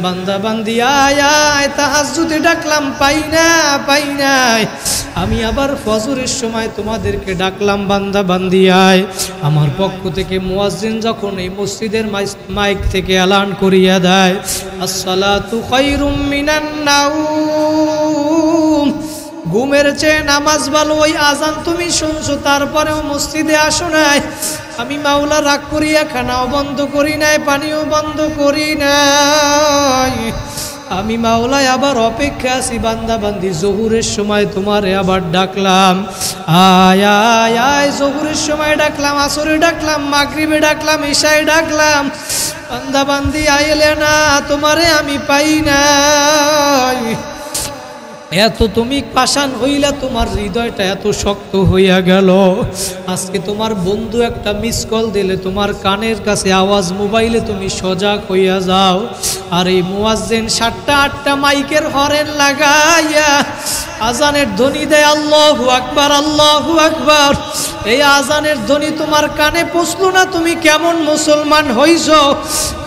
বান্দা বান্দি আয় আয়, তাহাজ্জুদে ডাকলাম পাই নাই। আমি আবার ফজরের সময় তোমাদেরকে ডাকলাম বান্দা বান্দি আয়। আমার পক্ষ থেকে মুয়াজ্জিন যখন এই মসজিদের মাইক থেকে এলান করিয়া দেয়, আসসালাতু খায়রুম মিনান নাউম, ঘুমের চেয়ে নামাজ ভালো, ওই আজান তুমি শুনছো তারপরেও মসজিদে আসো নাই। আমি মাওলা রাগ করিয়া খানাও বন্ধ করি নাই, পানিও বন্ধ করি নাই। আমি মাওলায় আবার অপেক্ষা আছি বান্দা বান্দি, জোহরের সময় তোমারে আবার ডাকলাম, আয় আয় আয়। জোহরের সময় ডাকলাম, আসরে ডাকলাম, মাগরিবে ডাকলাম, ইশায় ডাকলাম, বান্দা বান্দি আইলে না, তোমারে আমি পাই নাই। এত তুমি পাষাণ হইলা, তোমার হৃদয়টা এত শক্ত হইয়া গেল। আজকে তোমার বন্ধু একটা মিস কল দিলে তোমার কানের কাছে আওয়াজ, মোবাইলে তুমি সজাগ হইয়া যাও। আর এই মুয়াজ্জিন 7টা 8টা মাইকের হরেন লাগাইয়া আজানের ধ্বনি দেয়, আল্লাহু আকবার, আল্লাহু আকবার। এই আজানের ধ্বনি তোমার কানে পৌঁছলো না, তুমি কেমন মুসলমান হইছ?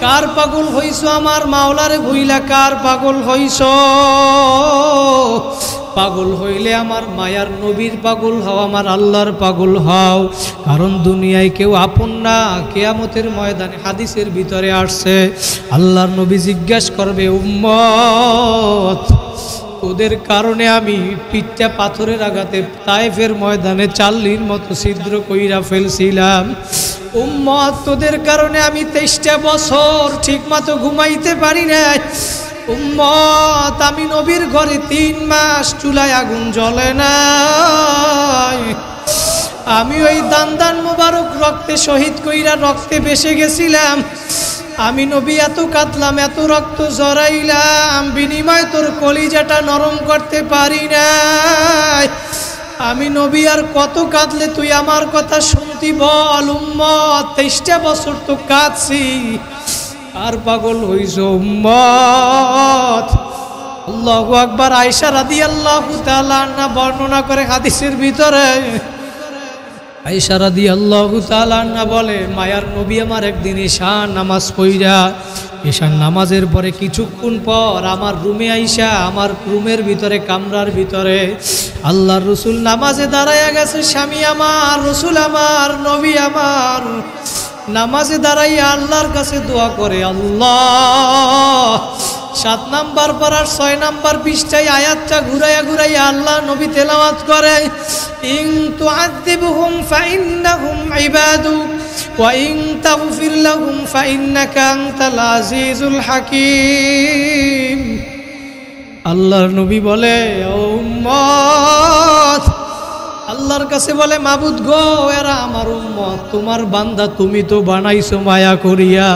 কার পাগল হইছ? আমার মাওলারে ভুইলা কার পাগল হইছ? পাগল হইলে আমার মায়ার নবীর পাগল হও, আমার আল্লাহর পাগল হও। কারণ দুনিয়ায় কেউ আপন না, কিয়ামতের ময়দানে হাদিসের ভিতরে আসছে, আল্লাহর নবী জিজ্ঞাসা করবে, উম্মত তোদের কারণে আমি পিঠটা পাথরের আঘাতে তায়েফের ময়দানে চাল্লির মতো ছিদ্র কইরা ফেলছিলাম। উম্মত তোদের কারণে আমি 23টা বছর ঠিকমতো ঘুমাইতে পারি নাই। উম্মত আমি নবীর ঘরে 3 মাস চুলায় আগুন জ্বলে নাই। আমি ওই দান মোবারক রক্তে শহীদ কইরা রক্তে ভেসে গেছিলাম। আমি নবী এত কাঁদলাম, এত রক্ত জড়াইলাম, বিনিময় তোর কলিজাটা নরম করতে পারি নাই। আমি নবী আর কত কাঁদলে তুই আমার কথা শুনতি বল? উম্মত 23টা বছর তো কাঁদছি, আর পাগল হইছ উম্মত? আল্লাহু আকবার। আয়েশা রাদিয়াল্লাহু তাআলা আনহা বর্ণনা করে হাদিসের ভিতরে, আয়েশা রাদিয়াল্লাহু তাআলা আনহা বলে, মায়ার নবী আমার একদিন ঈশা নামাজ পড়া, ঈশার নামাজের পরে কিছুক্ষণ পর আমার রুমে আইসা, আমার রুমের ভিতরে কামরার ভিতরে আল্লাহর রাসূল নামাজে দাঁড়ায়া গেছে। স্বামী আমার, রাসূল আমার, নবী আমার নামাজে দাঁড়াইয়া আল্লাহর কাছে দোয়া করে, আল্লাহ 7 নাম্বার পারার 6 নাম্বার পৃষ্ঠায় আয়াতটা ঘুরাইয়া আল্লাহ নবী তেলাওয়াত করে, ইন তুআযিবহুম ফাইন্নাহুম ইবাদুক ওয়া ইন তাগফির লাহুম ফাইন্নাকা আনতাল আজিজুল হাকীম। আল্লাহর নবী বলে, ও উম্মত, আল্লাহর কাছে বলে, মাবুদ গো, এরা আমার উম্মত, তোমার বান্দা, তুমি তো বানাইছো মায়া করিয়া,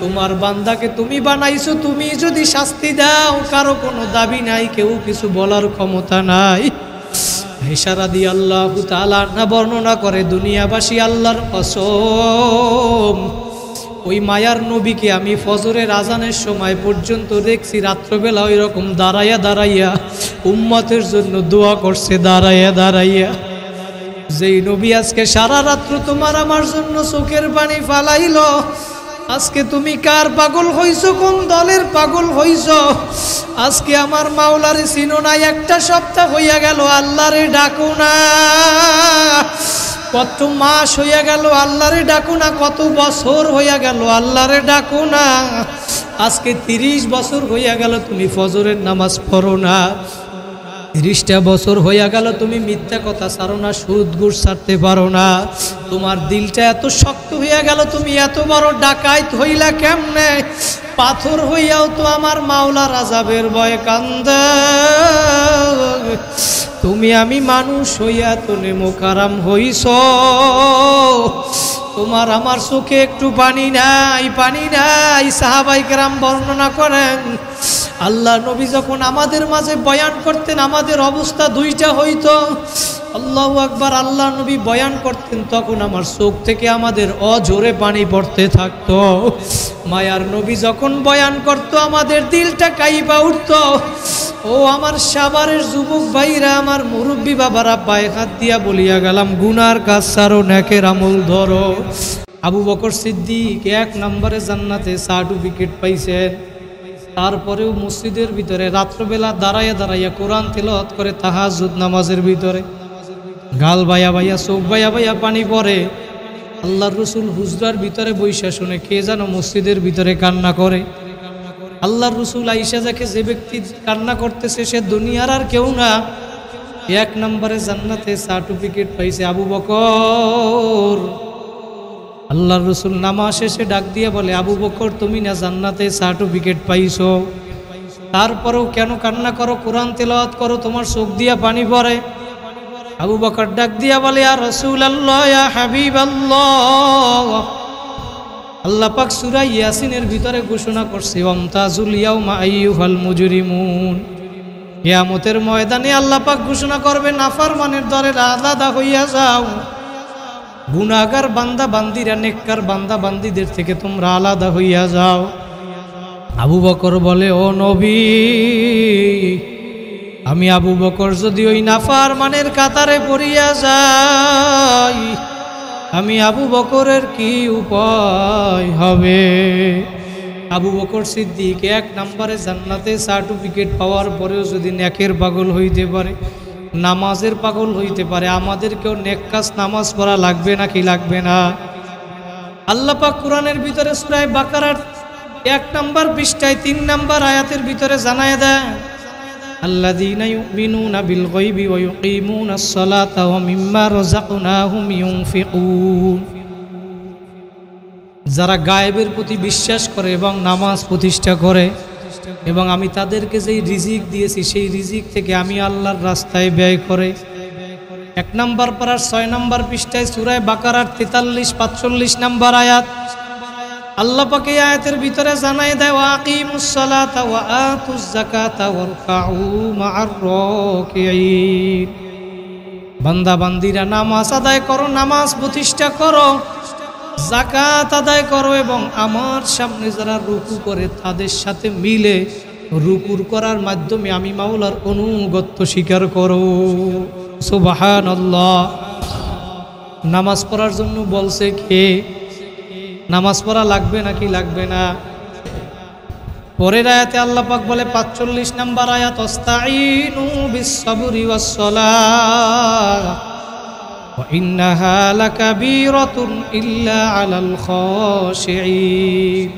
তোমার বান্দাকে তুমি বানাইছো, তুমি যদি শাস্তি দাও কারো কোনো দাবি নাই, কেউ কিছু বলার ক্ষমতা নাই। আয়েশা রাদিয়াল্লাহু তাআলা আনহা বর্ণনা করে, দুনিয়াবাসী আল্লাহর কসম, ওই মায়ার নবীকে আমি ফজরের আজানের সময় পর্যন্ত দেখছি রাত্রবেলা ওই রকম দাঁড়াইয়া উম্মতের জন্য দোয়া করছে, দাঁড়াইয়া। যেই নবী আজকে সারা রাত্র তোমার আমার জন্য চোখের পানি ফালাইল, আজকে তুমি কার পাগল হইছো? কোন দলের পাগল হইছো? আজকে আমার মাওলারে চিনো না, একটা সপ্তাহ হইয়া গেল আল্লাহরে ডাকো না, কত মাস হইয়া গেল আল্লাহরে ডাকো না, কত বছর হইয়া গেল আল্লাহরে ডাকো না। আজকে 30 বছর হইয়া গেল তুমি ফজরের নামাজ পড়ো না, 30টা বছর হইয়া গেল তুমি মিথ্যা কথা ছাড়ো না, সুদ ঘুষ ছাড়তে পারো না। তোমার দিলটা এত শক্ত হইয়া গেল, তুমি এত বড় ডাকাইত হইলা কেমনে? পাথর হইয়াও তো আমার মাওলার আযাবের ভয়ে কান্দে। তুমি আমি মানুষ হইয়া তো নেমোকারাম হইছ, তোমার আমার চোখে একটু পানি নাই। সাহাবায়ে কেরাম বর্ণনা করেন, আল্লাহ নবী যখন আমাদের মাঝে বয়ান করতেন, আমাদের অবস্থা 2টা হইতো। আল্লাহু আকবার। আল্লাহ নবী বয়ান করতেন, তখন আমার চোখ থেকে আমাদের অঝরে পানি পড়তে থাকতো। মায়ার নবী যখন বয়ান করতো, আমাদের দিলটা কাইপা উঠতো। ও আমার সাভারের যুবক ভাইরা, আমার মুরব্বী বাবারা, পায়ে হাত দিয়া বলিয়া গেলাম, গুনার কাজ ছাড়ো, নেকের আমল ধরো। আবু বকর সিদ্দিক 1 নম্বরে জান্নাতে সার্টিফিকেট পাইছেন। তারপরেও মসজিদের ভিতরে রাত্রবেলা দাঁড়াইয়া দাঁড়াইয়া কোরআন তেলাওয়াত করে তাহাজ্জুদ নামাজের ভিতরে, গাল বাইয়া বাইয়া চোখ বাইয়া বাইয়া পানি পড়ে। আল্লাহর রসুল হুজরার ভিতরে বৈশা শুনে কে যেন মসজিদের ভিতরে কান্না করে। আল্লাহর রসুল আইসা দেখে যে ব্যক্তি কান্না করতেছে সে দুনিয়ার আর কেউ না, 1 নম্বরে জান্নাতে সার্টিফিকেট পাইছে আবু বকর। আল্লাহর রসুল নামাজ শেষে ডাক দিয়ে বলে, আবু বকর তুমি না জান্নাতে সার্টিফিকেট পাইছো, তারপরেও কেন কান্না করো? কোরআন তেলাওয়াত করো, তোমার চোখ দিয়া পানি পড়ে। আবু বকর ডাক দিয়া বলে, ইয়া রাসূলুল্লাহ, ইয়া হাবিবাল্লাহ, আল্লাহ পাক সূরা ইয়াসিনের ভিতরে ঘোষণা করছে, ওয়ামতাজুল ইয়াউমা আইয়ুহাল মুজরিমুন। কিয়ামতের ময়দানে আল্লাহ পাক ঘোষণা করবে, নাফরমানের দলে আলাদা হইয়া যাও, গুনাহগার বান্দা বান্দিরা নেককার বান্দা বান্দিদের থেকে তোমরা আলাদা হইয়া যাও। আবু বকর বলে, ও নবী, আমি আবু বকর যদি ওই নাফরমানের কাতারে পড়িয়া যাই, আমি আবু বকরের কি উপায় হবে? আবু বকর সিদ্দিক 1 নম্বরে জান্নাতে সার্টিফিকেট পাওয়ার পরেও যদি নেকের পাগল হইতে পারে, নামাজের পাগল হইতে পারে, আমাদেরকেও নেক কাজ নামাজ পড়া লাগবে নাকি লাগবে না? আল্লাহ পাক কোরআনের ভিতরে সূরা বাকারার 1 নম্বর পৃষ্ঠায় 3 নম্বর আয়াতের ভিতরে জানায় দেয়, আল্লাযীনা ইউমিনুনা বিল গায়বি ওয়া ইউকিমুনাস সালাতা ওয়া মিম্মা রাযাকনাহুম ইউনফিকুন। যারা গায়েবের প্রতি বিশ্বাস করে এবং নামাজ প্রতিষ্ঠা করে, এবং আমি তাদেরকে যেই রিজিক দিয়েছি সেই রিজিক থেকে আমি আল্লাহর রাস্তায় ব্যয় করে। 1 নম্বর পারার 6 নম্বর পৃষ্ঠায় সূরা বাকারার 43-45 নম্বর আয়াত আল্লাহ পাক এই আয়াতের ভিতরে জানায় দেয়, ওয়াকিমুস সালাতা ওয়া আতুজ যাকাতা ওয়ারকাউ মা'আর রাকিঈন। বান্দা বান্দিরা নামাজ আদায় করো, নামাজ প্রতিষ্ঠা করো, যাকাত আদায় করো, এবং আমার সামনে যারা রুকু করে তাদের সাথে মিলে রুকুর করার মাধ্যমে আমি মাওলার অনুগত্য স্বীকার করো। সুবহানাল্লাহ। নামাজ পড়ার জন্য বলছে কে? নামাজ পড়া লাগবে নাকি লাগবে না? পরের আয়াতে আল্লাহ পাক বলে 45 নম্বর আয়াত, ওয়াস্তাঈনু বিস-সাবরি ওয়াস-সালাহ ওয়া ইন্নাহা লাকাবীরাতুন ইল্লা আলাল খাশিঈন।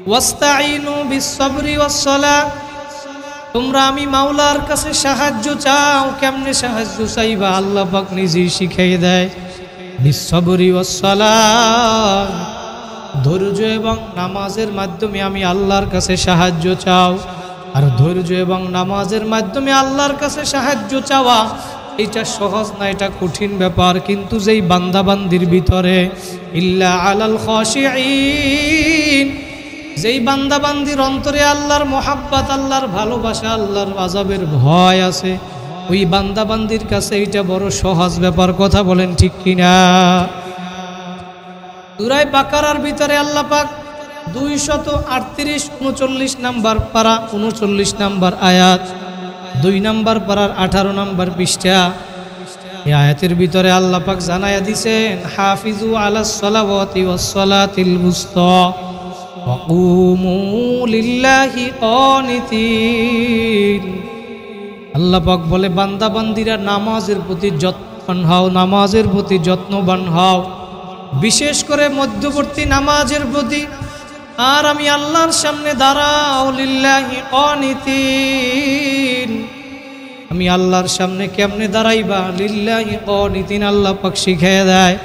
ওয়াস্তাঈনু বিস-সাবরি ওয়াস-সালাহ, তোমরা আমি মাওলার কাছে সাহায্য চাও। কেমনে সাহায্য চাইবা? আল্লাহ পাক নিজেই শিখিয়ে দেয়, বিস-সাবরি ওয়াস-সালাহ, ধৈর্য এবং নামাজের মাধ্যমে আমি আল্লাহর কাছে সাহায্য চাও। আর ধৈর্য এবং নামাজের মাধ্যমে আল্লাহর কাছে সাহায্য চাওয়া এটা সহজ না, এটা কঠিন ব্যাপার। কিন্তু যেই বান্দাবান্দির ভিতরে ইল্লা আলাল খাশিঈন, যেই বান্দাবান্দির অন্তরে আল্লাহর মোহাব্বত, আল্লাহর ভালোবাসা, আল্লাহর আযাবের ভয় আছে, ওই বান্দাবান্দির কাছে এটা বড় সহজ ব্যাপার। কথা বলেন ঠিক কিনা? সূরা বাকারার ভিতরে আল্লাহ পাক 238-39 নম্বর পারা 39 নম্বর আয়াত, 2 নম্বর পারার 18 নম্বর পৃষ্ঠা, এই আয়াতের ভিতরে আল্লাহ পাক জানায়া দিয়েছেন, হাফিজু আলাস সালাওয়াতি ওয়াস সালাতিল বুসতা ওয়া কুমু লিল্লাহি কানিতিন। আল্লাহ পাক বলে, বান্দা বান্দিরা নামাজের প্রতি যত্নবান হও, নামাজের প্রতি যত্নবান হও, বিশেষ করে মধ্যবর্তী নামাজের প্রতি। আর আমি আল্লাহর সামনে দাঁড়াও, লিল্লাহি কানিতিন। আমি আল্লাহর সামনে কেমনে দাঁড়াইবা? লিল্লাহি কানিতিন, আল্লাহ পাক শিখিয়ে দেয়,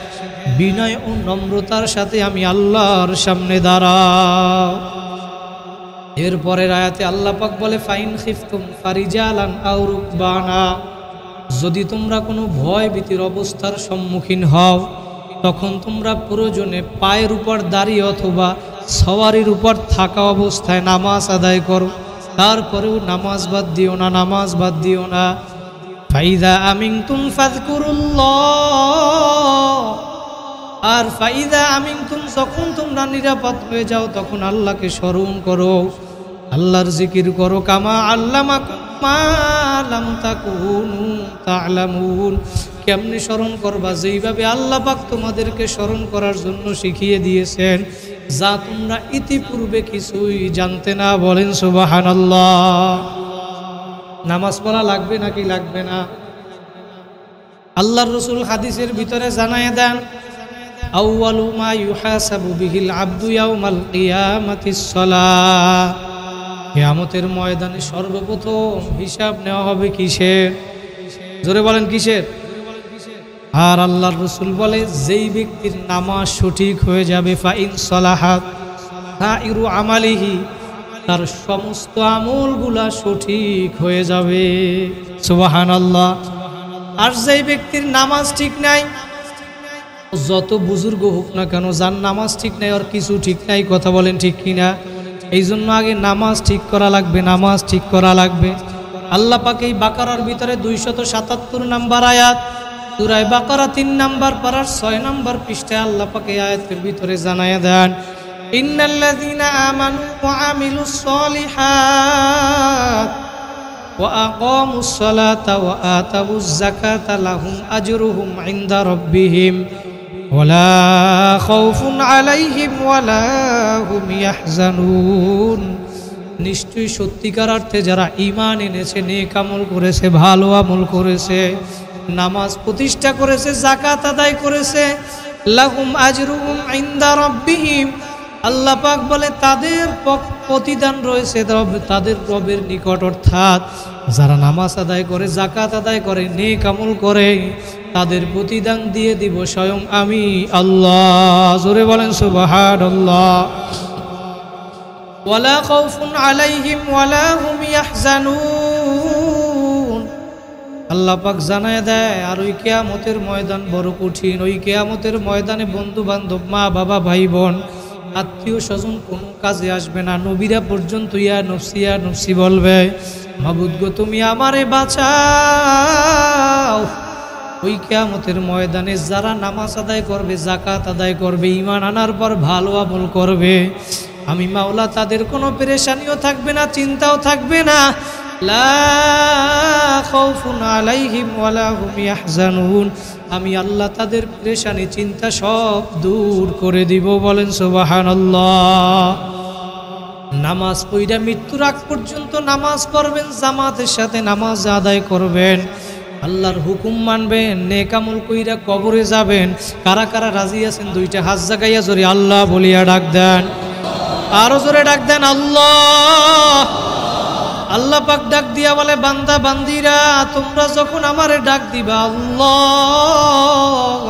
বিনয় ও নম্রতার সাথে আমি আল্লাহর সামনে দাঁড়াও। এরপরের আয়াতে আল্লাহ পাক বলে, ফাইন খিফতুম ফারিজালান আও রুকবানা, যদি তোমরা কোনো ভয় ভীতির অবস্থার সম্মুখীন হও তখন তোমরা প্রয়োজনে পায়ের উপর দাঁড়িয়ে অথবা সওয়ারির উপর থাকা অবস্থায় নামাজ আদায় করো। তারপরেও নামাজ বাদ দিও না, নামাজ বাদ দিও না। ফাইদা আমিনতুম ফাযকুরুল্লাহ, আর ফাইদা আমিনতুম, যখন তোমরা নিরাপদ হয়ে যাও তখন আল্লাহকে স্মরণ করো, আল্লাহর জিকির করো। কামা আল্লামাকুম মা লাম তাকুনু তা'লামুন, কেমনে স্মরণ করবা? যেইভাবে আল্লাহ পাক তোমাদেরকে স্মরণ করার জন্য শিখিয়ে দিয়েছেন যা তোমরা ইতিপূর্বে কিছুই জানতে না। বলেন সুবহানাল্লাহ। নামাজ পড়া লাগবে নাকি লাগবে না? আল্লাহর রাসূল হাদিসের ভিতরে জানায় দেন, আউয়ালু মা ইউহাসাবু বিহিল আবদু ইয়াউমাল কিয়ামাতিস সালাহ। কিয়ামতের ময়দানে সর্বপ্রথম হিসাব নেওয়া হবে কিসের? জোরে বলেন কিসের? আর আল্লাহর রাসূল বলে, যেই ব্যক্তির নামাজ সঠিক হয়ে যাবে, ফাইন সালাহাত সাইরু আমালিহি, তার সমস্ত আমলগুলা সঠিক হয়ে যাবে। সুবহানাল্লাহ। আর যেই ব্যক্তির নামাজ ঠিক নাই, যত বুজুর্গ হোক না কেন, যার নামাজ ঠিক নাই আর কিছু ঠিক নাই, কথা বলেন ঠিক কিনা? এই জন্য আগে নামাজ ঠিক করা লাগবে, নামাজ ঠিক করা লাগবে। আল্লাহ পাক এই বাকারার ভিতরে 277 নম্বর আয়াত, সূরা বাকারা 3 নম্বর পারার 6 নম্বর পৃষ্ঠায় আল্লাহ পাক এই আয়াতের ভিতরে জানায়া দেন, ইন্নাল্লাযীনা আমানু ওয়া আমিলুস সলিহাত ওয়া আকামুস সালাতা ওয়া আতাউজ যাকাতা লাহুম আজরুহুম ইনদা রাব্বিহিম ওয়ালা খাউফুন আলাইহিম ওয়ালা হুম ইয়াহজানুন। নিশ্চয়ই সত্যিকার অর্থে যারা ঈমান এনেছে, নেক আমল করেছে, ভালো আমল করেছে, নামাজ প্রতিষ্ঠা করেছে, যাকাত আদায় করেছে, লাহুম আজরুহুম ইনদা রাব্বিহিম, আল্লাহ পাক বলে তাদের প্রতিদান রয়েছে তাদের রবের নিকট। অর্থাৎ যারা নামাজ আদায় করে, যাকাত আদায় করে, নেক আমল করে, তাদের প্রতিদান দিয়ে দিব স্বয়ং আমি আল্লাহ। জোরে বলেন সুবহানাল্লাহ। ওয়ালা খাউফুন আলাইহিম ওয়ালা হুম ইয়াহজানুন। আল্লাহ পাক জানায় দেয়, আর ওই কিয়ামতের ময়দান বড় কঠিন। ওই কিয়ামতের ময়দানে বন্ধু বান্ধব, মা বাবা, ভাই বোন, আত্মীয় স্বজন কোনো কাজে আসবে না। নবীরা পর্যন্ত ইয়া নফসি বলবে, মাবুদ গো তুমি আমারে বাঁচাও। ওই কিয়ামতের ময়দানে যারা নামাজ আদায় করবে, যাকাত আদায় করবে, ঈমান আনার পর ভালো আমল করবে, আমি মাওলা তাদের কোনো পেরেশানিও থাকবে না, চিন্তাও থাকবে না। লা খাউফুন আলাইহিম ওয়ালা হুম ইয়াহজানুন। আমি আল্লাহ তাদের পেরেশানি, চিন্তা সব দূর করে দিব। বলেন সুবহানাল্লাহ। নামাজ পড়া মৃত্যুর আগ পর্যন্ত নামাজ পড়বেন, জামাতের সাথে নামাজ আদায় করবেন, আল্লাহর হুকুম মানবেন, নেক আমল কইরা কবরে যাবেন। কারা কারা রাজি আছেন? দুইটা হাত জাগাইয়া জোরে আল্লাহ বলিয়া ডাক দেন, আরো জোরে ডাক দেন আল্লাহ। আল্লাহ পাক ডাক দিয়া বলে, বান্দা বান্দিরা তোমরা যখন আমারে ডাক দিবা আল্লাহ,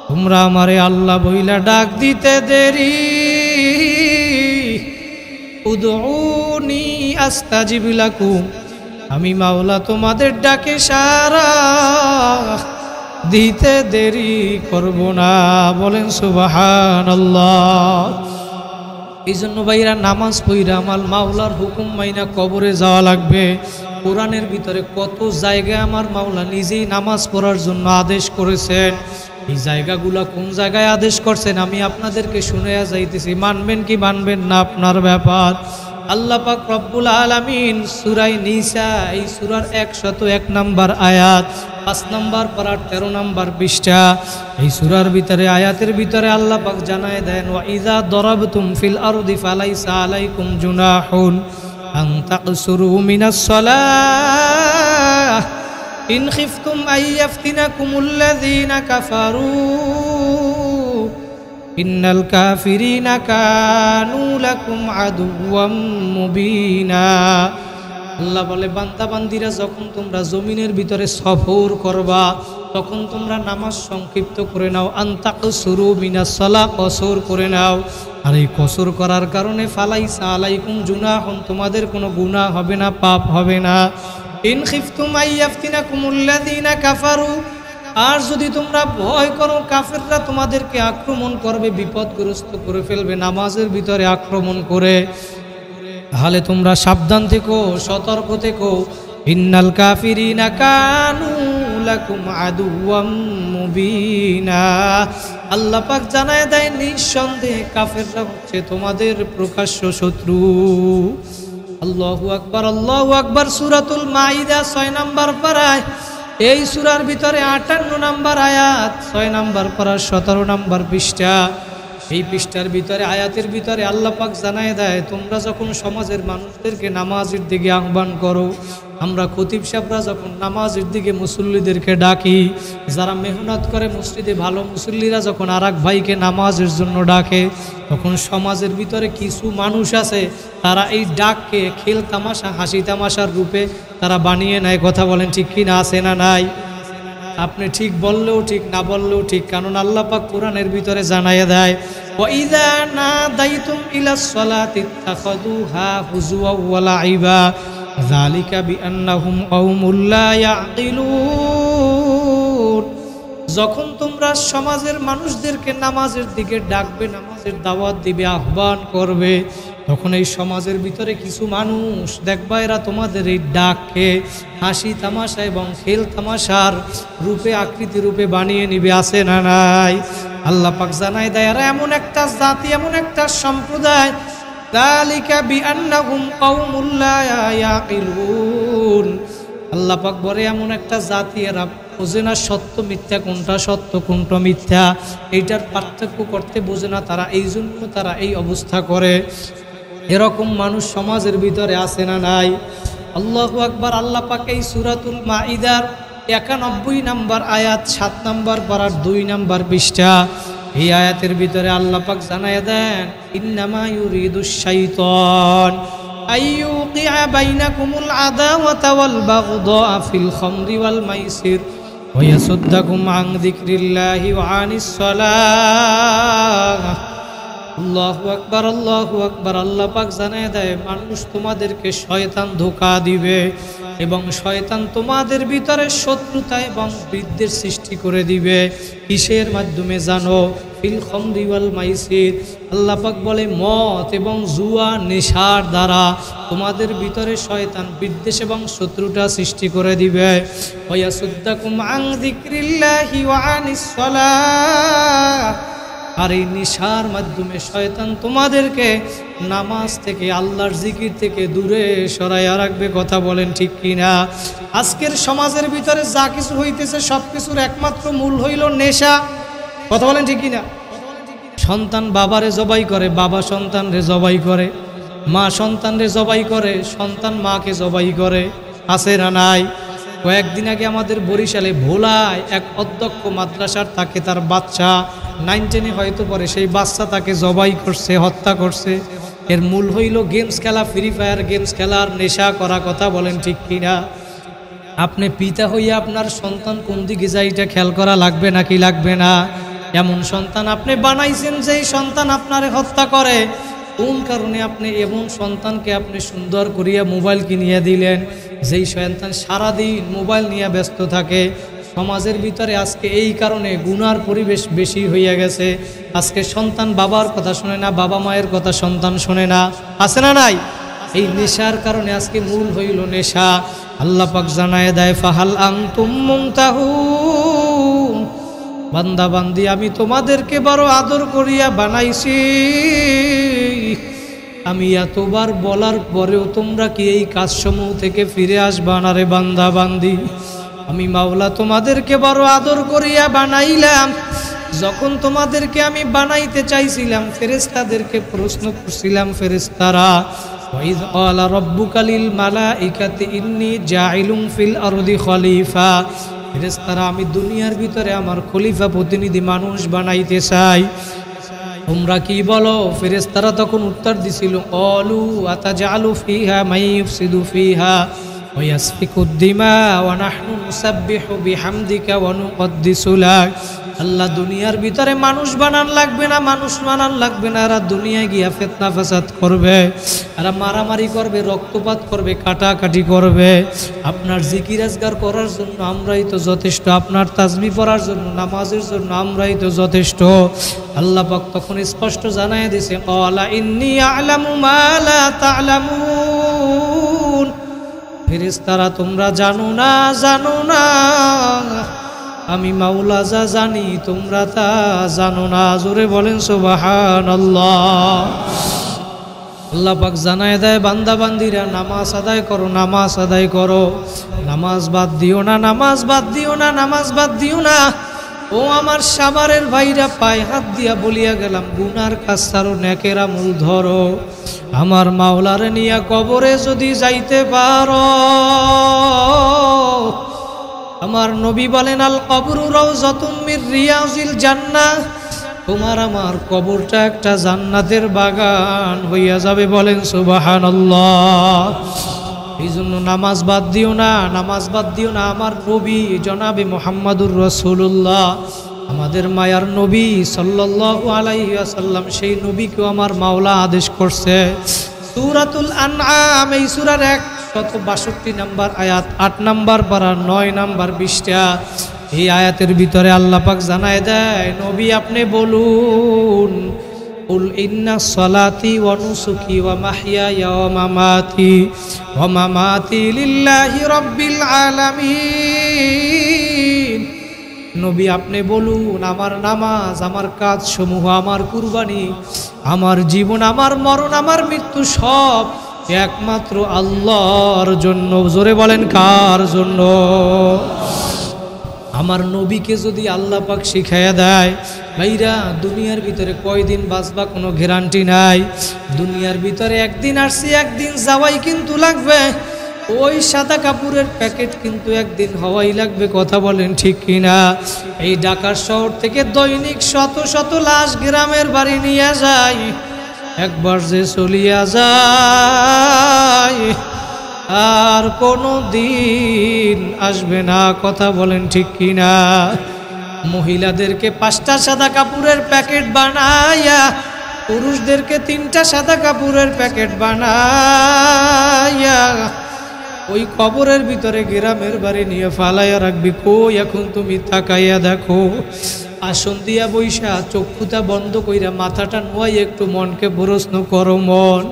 তোমরা আমারে আল্লাহ বইলা ডাক দিতে দেরি, উদউনি আস্তাজিব লাকুম, আমি মাওলা তোমাদের ডাকে সাড়া দিতে দেরি করব না। বলেন সুবহানাল্লাহ। এই জন্য ভাইরা নামাজ পড়া আমার মাওলার হুকুম মাইনা কবরে যাওয়া লাগবে। কোরআনের ভিতরে কত জায়গায় আমার মাওলা নিজেই নামাজ পড়ার জন্য আদেশ করেছেন। এই জায়গাগুলো কোন জায়গায় আদেশ করছেন আমি আপনাদেরকে শুনাইয়া যাইতেছি, মানবেন কি মানবেন না আপনার ব্যাপার। আল্লাহ পাক রব্বুল আলামিন সূরা নিসা, এই সূরার 101 নম্বর আয়াত, 5 নম্বর পারা 13 নম্বর পৃষ্ঠা, এই সূরার ভিতরে আয়াতের ভিতরে আল্লাহ পাক জানায় দেন, ওয়া ইযা দারাবতুম ফিল আরদি ফালাইসা আলাইকুম জুনাহুন আন তাকসুরু মিনাস সালাহ ইন খিফতুম আইয়াফতিনাকুমুল্লাযীনা কাফারু ইন্নাল কাফিরিনা কানু লাকুম আদুওয়াম মুবিনা। আল্লাহ বলে, বান্দা বান্দিরা যখন তোমরা জমিনের ভিতরে সফর করবা তখন তোমরা নামাজ সংক্ষিপ্ত করে নাও, আনতাকসুরু মিনাস সালাহ, কসর করে নাও। আর এই কসর করার কারণে ফালাইসা আলাইকুম জুনাহুন, তোমাদের কোনো গুনাহ হবে না, পাপ হবে না। ইন খিফতুম আইয়াফতিনাকুমুল্লাযীনা কাফারু, আর যদি তোমরা ভয় করো কাফেররা তোমাদেরকে আক্রমণ করবে, বিপদগ্রস্ত করে ফেলবে নামাজের ভিতরে আক্রমণ করে, তাহলে তোমরা সাবধান থেকো, সতর্ক থেকো। ইন্নাল কাফিরিনা কানু লাকুম আদুওয়াম মুবিনা। আল্লাহ পাক জানায় দেয়, নিঃসন্দেহে কাফেররা হচ্ছে তোমাদের প্রকাশ্য শত্রু। আল্লাহু আকবার, আল্লাহু আকবার। সূরাতুল মাইদা 6 নম্বর পারায়, এই সূরার ভিতরে 58 নম্বর আয়াত, 6 নম্বর পারা 17 নম্বর পৃষ্ঠা, এই পৃষ্ঠার ভিতরে আয়াতের ভিতরে আল্লাহ পাক জানায় দেয়, তোমরা যখন সমাজের মানুষদেরকে নামাজের দিকে আহ্বান করো, আমরা খতিব সাহেবরা যখন নামাজের দিকে মুসল্লিদেরকে ডাকি, যারা মেহনত করে মসজিদে ভালো মুসল্লিরা যখন আর এক ভাইকে নামাজের জন্য ডাকে, তখন সমাজের ভিতরে কিছু মানুষ আছে তারা এই ডাককে খেল তামাশা হাসি তামাশার রূপে তারা বানিয়ে নেয়। কথা বলেন ঠিক কি না, আছে না নাই? আপনি ঠিক বললেও ঠিক, না বললেও ঠিক, কারণ আল্লাহ পাক কোরআনের ভিতরে জানাইয়া দেয়, ওয়াইযা নাদাইতুম ইলাস সালাতি ইত্তাখাযুহা হুজুওয়া ওয়া লাইবা যালিকা বিআন্নাহুম কওমুল লা ইয়াকিলুন। যখন তোমরা সমাজের মানুষদেরকে নামাজের দিকে ডাকবে, নামাজের দাওয়াত দিবে, আহ্বান করবে, তখন এই সমাজের ভিতরে কিছু মানুষ দেখবা এরা তোমাদের এই ডাককে হাসি তামাশা এবং খেল তামাশার রূপে আকৃতি রূপে বানিয়ে নিবে। আছে না নাই? আল্লাহ পাক জানায় দেয় এরা এমন একটা জাতি, এমন একটা সম্প্রদায়, যালিকা বিআন্নাহুম কওমুল লা ইয়াকিলুন। আল্লাহ পাক বলে এমন একটা জাতি এরা বোঝে না সত্য মিথ্যা কোনটা সত্য কোনটা মিথ্যা, এইটার পার্থক্য করতে বোঝে না তারা, এই জন্য তারা এই অবস্থা করে। এরকম মানুষ সমাজের ভিতরে আছে না নাই? আল্লাহু আকবার। আল্লাহ পাক এই সূরাতুল মাইদার 91 নম্বর আয়াত 7 নম্বর পারার 2 নম্বর পৃষ্ঠা, এই আয়াতের ভিতরে আল্লাহ পাক জানায়া দেন, ইন্নামা ইউরিদুশ শাইতান আইয়ুকিআ বাইনাকুমুল আদাওয়াতা ওয়াল বাগদা ফিল খামরি ওয়াল মাইসির ওয়া ইয়াসুদ্দাকুম আন যিকরিল্লাহি ওয়া আনিস সালাহ। আল্লাহু আকবার, আল্লাহু আকবার। আল্লাহ পাক জানায় দেয় মানুষ তোমাদেরকে শয়তান ধোঁকা দিবে এবং শয়তান তোমাদের ভিতরে শত্রুতা এবং বিদ্বেষ সৃষ্টি করে দিবে। কিসের মাধ্যমে জানো? ফিল খামরি ওয়াল মাইসির। আল্লাহ পাক বলে মদ এবং জুয়া নেশার দ্বারা তোমাদের ভিতরে শয়তান বিদ্বেষ এবং শত্রুতা সৃষ্টি করে দিবে। ওয়া ইয়াসুদ্দাকুম আন যিকরিল্লাহি ওয়া আনিস সালাহ। আর এই নেশার মাধ্যমে শয়তান তোমাদেরকে নামাজ থেকে, আল্লাহর জিকির থেকে দূরে সরাইয়া রাখবে। কথা বলেন ঠিক কিনা? আজকের সমাজের ভিতরে যা কিছু হইতেছে সব কিছুর একমাত্র মূল হইল নেশা। কথা বলেন ঠিক কিনা? সন্তান বাবারে জবাই করে, বাবা সন্তানরে জবাই করে, মা সন্তানরে জবাই করে, সন্তান মাকে জবাই করে। আছে না নাই? কয়েকদিন আগে আমাদের বরিশালে ভোলায় এক অধ্যক্ষ মাদ্রাসার তাকে তার বাচ্চা 9 10-এ হয়তো পরে, সেই বাচ্চা তাকে জবাই করছে, হত্যা করছে। এর মূল হইল গেমস খেলা, ফ্রি ফায়ার গেমস খেলার নেশা করা। কথা বলেন ঠিক কিনা? আপনি পিতা হইয়া আপনার সন্তান কোন দিকে যায় এটা খেয়াল করা লাগবে নাকি লাগবে না? এমন সন্তান আপনি বানাইছেন যেই সন্তান আপনারে হত্যা করে। কোন কারণে আপনি এমন সন্তানকে আপনি সুন্দর করিয়া মোবাইল কিনিয়া দিলেন, যেই সন্তান সারাদিন মোবাইল নিয়ে ব্যস্ত থাকে। সমাজের ভিতরে আজকে এই কারণে গুনার পরিবেশ বেশি হইয়া গেছে। আজকে সন্তান বাবার কথা শোনে না, বাবা মায়ের কথা সন্তান শোনে না। আছে না নাই? এই নেশার কারণে আজকে মূল হইল নেশা। আল্লাহ পাক জানায় দেয়, ফাহাল আনতুম মুনতাহুন। বান্দা বান্দি আমি তোমাদেরকে বড় আদর করিয়া বানাইছি, আমি এতবার বলার পরেও তোমরা কি এই কাজসমূহ থেকে ফিরে আসবা না রে বান্দা বান্দি? আমি মাওলা তোমাদেরকে বড় আদর করিয়া বানাইলাম। যখন তোমাদেরকে আমি বানাইতে চাইছিলাম, ফেরেশতাদেরকে প্রশ্ন করছিলাম, ফেরেশতারা ওয়াইয ক্বালা রাব্বুকা লিল মালাইকাতি ইন্নী জাইলুম ফিল আরদি খলিফা, ফেরেশতারা আমি দুনিয়ার ভিতরে আমার খলিফা প্রতিনিধি মানুষ বানাইতে চাই। তোমরা কি বলো? ফেরেশতারা তখন উত্তর দিছিল, ক্বালু আতাজআলু ফিহা মান ইফসিদু ফিহা ওয়া ইয়াসফিকুদ দিমা ওয়া নাহনু নুসাব্বিহু বিহামদিকা ওয়া নুকদ্দিসু লাক। আল্লাহ দুনিয়ার ভিতরে মানুষ বানান লাগবে না, মানুষ বানান লাগবে না। এরা দুনিয়ায় গিয়া ফিতনা ফাসাদ করবে, এরা মারামারি করবে, রক্তপাত করবে, কাটাকাটি করবে। আপনার জিকির আজগার করার জন্য আমরাই তো যথেষ্ট, আপনার তাসবিহ পড়ার জন্য, নামাজের জন্য আমরাই তো যথেষ্ট। আল্লাহ পাক তখন স্পষ্ট জানায় দিয়েছে, ক্বালা ইন্নী আ'লামু মা লা তা'লামুন। ফেরেশতারা তোমরা জানো না, জানো না, আমি মাওলা যা জানি তোমরা তা জানো না। জোরে বলেন সুবহানাল্লাহ। আল্লাহ পাক জানায় দেয়, বান্দা বান্দিরা নামাজ আদায় করো, নামাজ আদায় করো, নামাজ বাদ দিও না, নামাজ বাদ দিও না, নামাজ বাদ দিও না। ও আমার সাভারের ভাইরা, পায়ে হাত দিয়া বলিয়া গেলাম, গুনার কাজ ছাড়ো, নেকের আমল ধরো। আমার মাওলারে নিয়া কবরে যদি যাইতে পারো, আমার নবী বলেন, আল কবরু রাউযাতুম মির রিয়াজিল জান্নাহ, তোমার আমার কবরটা একটা জান্নাতের বাগান হইয়া যাবে। বলেন সুবহানাল্লাহ। এই জন্য নামাজ বাদ দিও না, নামাজ বাদ দিও না। আমার নবী জনাবে মুহাম্মাদুর রাসূলুল্লাহ, আমাদের মায়ার নবী সাল্লাল্লাহু আলাইহি ওয়াসাল্লাম, সেই নবীকেও আমার মাওলা আদেশ করছে। সূরাতুল আনআম, এই সূরার 162 নম্বর আয়াত, 8 নম্বর পারা, 9 নম্বর 20টা। এই আয়াতের ভিতরে আল্লাহ পাক জানায় দেয়, নবী আপনি বলুন, কুল ইন্না সলাতি ওয়া নুসুকি ওয়া মাহইয়ায়া ওয়া মামাতি লিল্লাহি রাব্বিল আলামিন। নবী আপনি বলুন, আমার নামাজ, আমার কাজ সমূহ, আমার কুরবানি, আমার জীবন, আমার মরণ, আমার মৃত্যু সব একমাত্র আল্লাহর জন্য। জোরে বলেন, কার জন্য? আমার নবীকে যদি আল্লাহ পাক শিখাইয়া দেয়, ভাইরা দুনিয়ার ভিতরে কয়দিন বাঁচবা কোনো গ্যারান্টি নাই। দুনিয়ার ভিতরে একদিন আসছি, একদিন যাওয়াই কিন্তু লাগবে। ওই সাদা কাপড়ের প্যাকেট কিন্তু একদিন হওয়াই লাগবে। কথা বলেন ঠিক কিনা? এই ঢাকার শহর থেকে দৈনিক শত শত লাশ গ্রামের বাড়ি নিয়ে যায়, একবার যে চলিয়া যায় আর কোনো দিন আসবে না। কথা বলেন ঠিক কিনা? মহিলাদেরকে 5টা সাদা কাপড়ের প্যাকেট বানাইয়া, পুরুষদেরকে 3টা সাদা কাপড়ের প্যাকেট বানাইয়া ওই কবরের ভিতরে গ্রামের বাড়ি নিয়ে ফালাইয়া রাখবি। কই এখন তুমি তাকাইয়া দেখো, আসন দিয়া বৈশা চক্ষুটা বন্ধ কইরা মাথাটা নোয়াই একটু মনকে প্রশ্ন করো, মন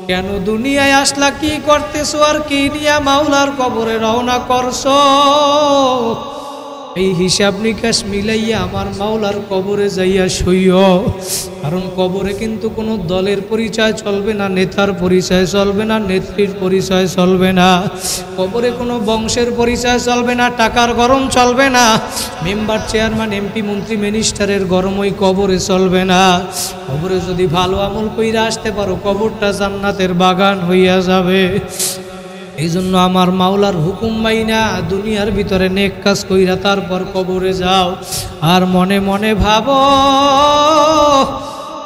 কেন দুনিয়ায় আসলা, কি করতেছো, আর কি নিয়া মাওলার কবরে রওনা করছো? এই হিসাব নিকাশ মিলাইয়া আমার মাওলার কবরে যাইয়া শুইও। কারণ কবরে কিন্তু কোনো দলের পরিচয় চলবে না, নেতার পরিচয় চলবে না, নেত্রীর পরিচয় চলবে না, কবরে কোনো বংশের পরিচয় চলবে না, টাকার গরম চলবে না, মেম্বার, চেয়ারম্যান, এমপি, মন্ত্রী, মিনিস্টারের গরম ওই কবরে চলবে না। কবরে যদি ভালো আমল কইরা আসতে পারো, কবরটা জান্নাতের বাগান হইয়া যাবে। এই জন্য আমার মাওলার হুকুম মাইনা দুনিয়ার ভিতরে নেক কাজ কইরা তারপর কবরে যাও। আর মনে মনে ভাবো,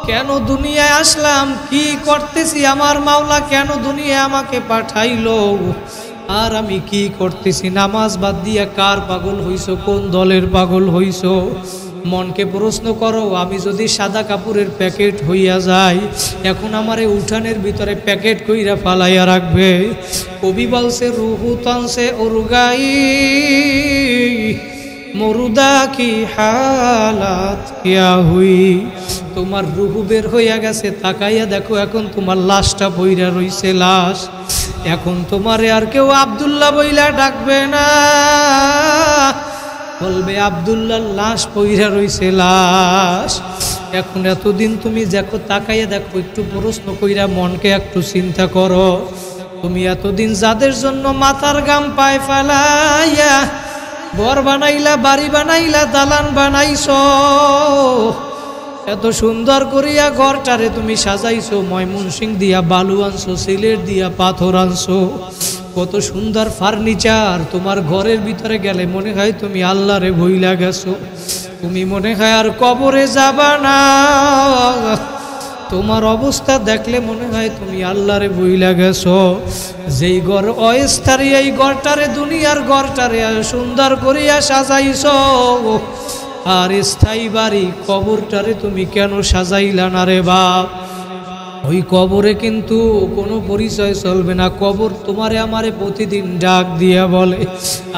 কেন দুনিয়ায় আসলাম, কি করতেছি, আমার মাওলা কেন দুনিয়ায় আমাকে পাঠাইলো, আর আমি কি করতেছি? নামাজ বাদ দিয়া কার পাগল হইছো, কোন দলের পাগল হইছো? মনকে প্রশ্ন করো, আমি যদি সাদা কাপড়ের প্যাকেট হইয়া যাই, এখন আমার এই উঠানের ভিতরে প্যাকেট কইরা ফালাইয়া রাখবে। কবি বলছে, রুহু তানসে উরগাই মুর্দা কি হালাত কিয়া হুই। তোমার রুহু বের হইয়া গেছে, তাকাইয়া দেখো এখন তোমার লাশটা বইরা রইছে, লাশ। এখন তোমারে আর কেউ আব্দুল্লাহ বইলা ডাকবে না, বলবে আব্দুল্লাহর লাশ পইরা রইছে, লাশ। এখন এতদিন তুমি দেখো, তাকাইয়া দেখো, একটু প্রশ্ন কইরা মনকে একটু চিন্তা করো, তুমি এতদিন যাদের জন্য মাথার গাম পায় ফেলাইয়া ঘর বানাইলা, বাড়ি বানাইলা, দালান বানাইছো, এত সুন্দর করিয়া ঘরটারে তুমি সাজাইছো, ময়মনসিং দিয়া বালু আনছো, সিলেট দিয়া পাথর আনছো, কত সুন্দর ফার্নিচার। তোমার ঘরের ভিতরে গেলে মনে হয় তুমি আল্লাহরে ভুইলা গেছো, তুমি মনে হয় আর কবরে যাবা না। তোমার অবস্থা দেখলে মনে হয় তুমি আল্লাহরে ভুইলা গেছো। যেই ঘর অস্থায়ী, এই ঘরটারে, দুনিয়ার ঘরটারে সুন্দর করিয়া সাজাইছো, আর স্থায়ী বাড়ি কবরটারে তুমি কেন সাজাইলা না রে বাপ? ওই কবরে কিন্তু কোনো পরিচয় চলবে না। কবর তোমারে আমারে প্রতিদিন ডাক দিয়া বলে,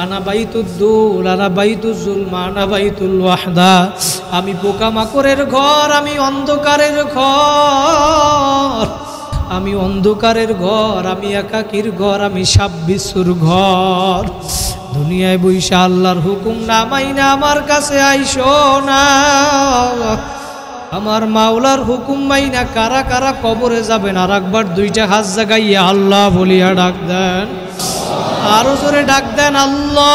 আনা বাইতুদ্দুল, আনা বাইতুজুল, আনা বাইতুল ওয়াহদা। আমি পোকামাকড়ের ঘর, আমি অন্ধকারের ঘর, আমি অন্ধকারের ঘর, আমি একাকীর ঘর, আমি সাপ বিচ্ছুর ঘর। দুনিয়ায় বইসা আল্লাহর হুকুম না মাইনা আমার কাছে আইসো না। আমার মাওলার হুকুম মাইনা কারা কারা কবরে যাবেন, আর একবার 2টা হাত জাগাইয়া আল্লাহ বলিয়া ডাক দেন, আরো জোরে ডাক দেন, আল্লাহ।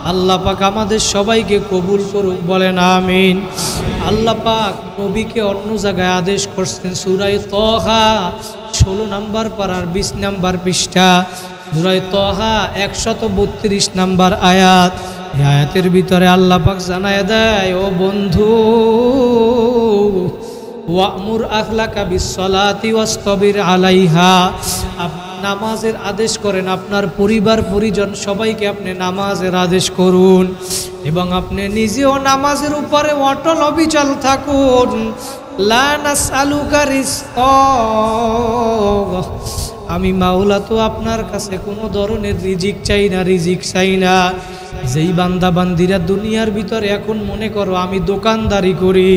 আল্লাহ পাক আমাদের সবাইকে কবুল করুক, বলেন আমিন। আল্লাহ পাক নবীকে অন্য জায়গায় আদেশ করছেন সূরা তাহা 16 নম্বর পারার 20 নম্বর পৃষ্ঠা, সূরা তাহা 132 নম্বর আয়াত। এই আয়াতের ভিতরে আল্লাহ পাক জানায় দেয়, ও বন্ধু, ওয়ামুর আখলাকা বিসসালাতি ওয়াসতাবির আলাইহা, নামাজের আদেশ করেন, আপনার পরিবার পরিজন সবাইকে আপনি নামাজের আদেশ করুন এবং আপনি নিজেও নামাজের উপরে অটল অবিচল থাকুন। লা নাসআলুকা রিজকা, আমি মাওলা তো আপনার কাছে কোনো ধরনের রিজিক চাই না, রিজিক চাই না। যেই বান্দা বান্দিরা দুনিয়ার ভিতরে এখন মনে করো আমি দোকানদারি করি,